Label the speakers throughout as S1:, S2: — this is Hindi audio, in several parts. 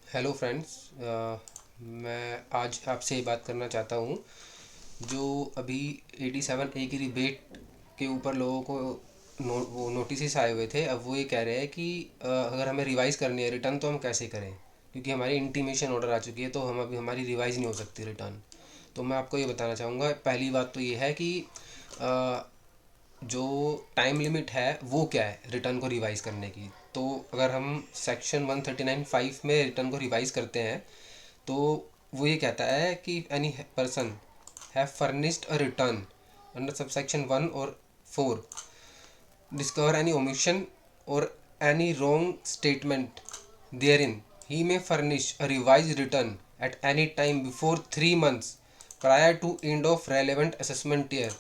S1: Hello friends. मैं आज आपसे ये बात करना चाहता हूँ। जो अभी 87A की रिबेट के ऊपर लोगों को वो नोटिस आए हुए थे। अब वो ये कह रहे हैं कि अगर हमें रिवाइज़ करनी है रिटर्न तो हम कैसे करें, क्योंकि हमारी इंटीमेशन ऑर्डर आ चुकी है तो हम अभी हमारी रिवाइज़ नहीं हो सकती रिटर्न। तो मैं आपको ये बताना चाहूँगा, पहली बात तो ये है कि अ, जो टाइम लिमिट है वो क्या है रिटर्न को रिवाइज़ करने की। तो अगर हम सेक्शन 139(5) में रिटर्न को रिवाइज़ करते हैं तो वो ये कहता है कि any person have furnished a return under subsection 1 और 4 discover any omission or any wrong statement therein, he may furnish a revised return at any time before 3 months prior to end of relevant assessment year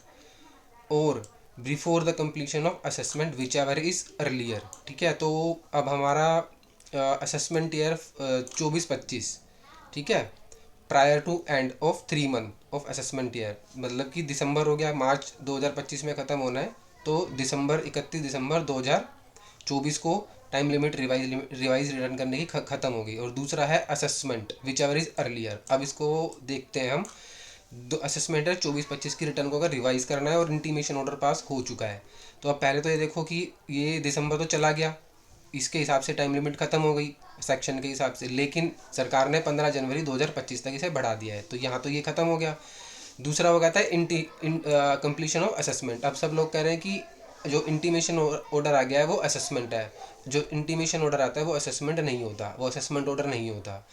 S1: और before the completion of assessment which ever is earlier. ठीक है, तो अब हमारा असेसमेंट ईयर 24-25, ठीक है, prior to end of 3 month of assessment year, मतलब कि दिसंबर हो गया, मार्च 2025 में ख़त्म होना है, तो 31 दिसंबर 2024 को टाइम लिमिट रिवाइज रिटर्न करने की ख़त्म होगी। और दूसरा है assessment which ever is earlier. अब इसको देखते हैं हम। दो असेसमेंट है 24-25 की, रिटर्न को अगर रिवाइज करना है और इंटीमेशन ऑर्डर पास हो चुका है तो अब पहले तो ये देखो कि ये दिसंबर तो चला गया, इसके हिसाब से टाइम लिमिट ख़त्म हो गई सेक्शन के हिसाब से, लेकिन सरकार ने 15 जनवरी 2025 तक इसे बढ़ा दिया है, तो यहाँ तो ये ख़त्म हो गया। दूसरा वो कहता है कंप्लीशन ऑफ असेसमेंट। अब सब लोग कह रहे हैं कि जो इंटीमेशन ऑर्डर आ गया है वो असेसमेंट है, जो इंटीमेशन ऑर्डर आता है वो असेसमेंट नहीं होता, वो असेसमेंट ऑर्डर नहीं होता।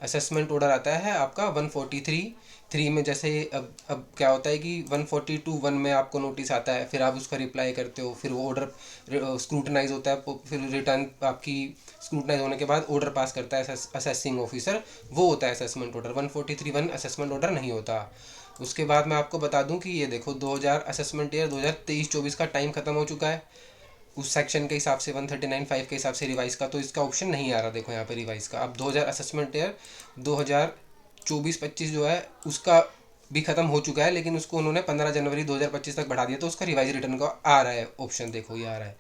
S1: असेसमेंट ऑर्डर आता है आपका 143(3) में। जैसे अब क्या होता है कि 142(1) में आपको नोटिस आता है, फिर आप उसका रिप्लाई करते हो, फिर वो ऑर्डर स्क्रूटनाइज होता है, फिर रिटर्न आपकी स्क्रूटनाइज होने के बाद ऑर्डर पास करता है असेसिंग ऑफिसर, वो होता है असेसमेंट ऑर्डर। 143(1) असेसमेंट ऑर्डर नहीं होता। उसके बाद मैं आपको बता दूं कि ये देखो 2000 असेसमेंट ईयर 2023-24 का टाइम खत्म हो चुका है उस सेक्शन के हिसाब से, 139(5) के हिसाब से रिवाइज का, तो इसका ऑप्शन नहीं आ रहा। देखो यहाँ पे रिवाइज का अब 2000 असेसमेंट ईयर 2024-25 जो है उसका भी खत्म हो चुका है, लेकिन उसको उन्होंने 15 जनवरी 2025 तक बढ़ा दिया, तो उसका रिवाइज रिटर्न का आ रहा है ऑप्शन, देखो ये आ रहा है।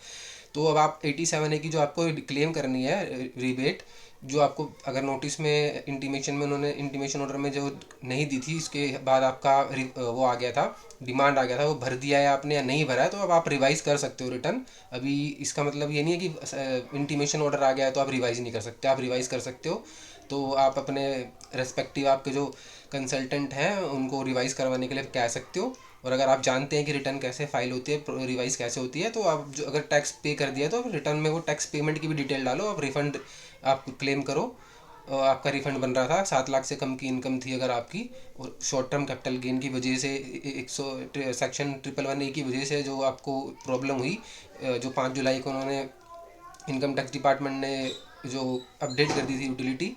S1: तो अब आप 87A की जो आपको क्लेम करनी है रिबेट, जो आपको अगर नोटिस में इंटीमेशन में उन्होंने इंटीमेशन ऑर्डर में जो नहीं दी थी, इसके बाद आपका वो आ गया था, डिमांड आ गया था, वो भर दिया है आपने या नहीं भरा है, तो अब आप रिवाइज कर सकते हो रिटर्न। अभी इसका मतलब ये नहीं है कि इंटीमेशन ऑर्डर आ गया है तो आप रिवाइज नहीं कर सकते, आप रिवाइज कर सकते हो। तो आप अपने रेस्पेक्टिव आपके जो कंसल्टेंट हैं उनको रिवाइज करवाने के लिए कह सकते हो। और अगर आप जानते हैं कि रिटर्न कैसे फाइल होती है, रिवाइज कैसे होती है, तो आप जो अगर टैक्स पे कर दिया तो रिटर्न में वो टैक्स पेमेंट की भी डिटेल डालो, आप रिफंड आप क्लेम करो। आपका रिफंड बन रहा था, 7 लाख से कम की इनकम थी अगर आपकी, और शॉर्ट टर्म कैपिटल गेन की वजह से 100 सेक्शन 111A की वजह से जो आपको प्रॉब्लम हुई, जो 5 जुलाई को उन्होंने इनकम टैक्स डिपार्टमेंट ने जो अपडेट कर दी थी यूटिलिटी,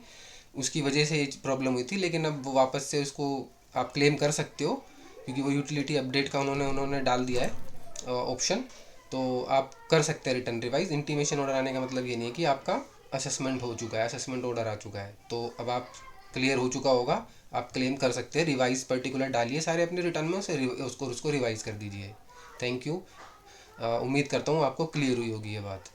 S1: उसकी वजह से ये प्रॉब्लम हुई थी, लेकिन अब वो वापस से उसको आप क्लेम कर सकते हो, क्योंकि वो यूटिलिटी अपडेट का उन्होंने उन्होंने डाल दिया है ऑप्शन। तो आप कर सकते हैं रिटर्न रिवाइज। इंटीमेशन ऑर्डर आने का मतलब ये नहीं है कि आपका असेसमेंट हो चुका है, असेसमेंट ऑर्डर आ चुका है, तो अब आप क्लियर हो चुका होगा, आप क्लेम कर सकते हैं। रिवाइज पर्टिकुलर डालिए सारे अपने रिटर्न में, उसे उसको रिवाइज कर दीजिए। Thank you. उम्मीद करता हूँ आपको क्लियर हुई होगी ये बात।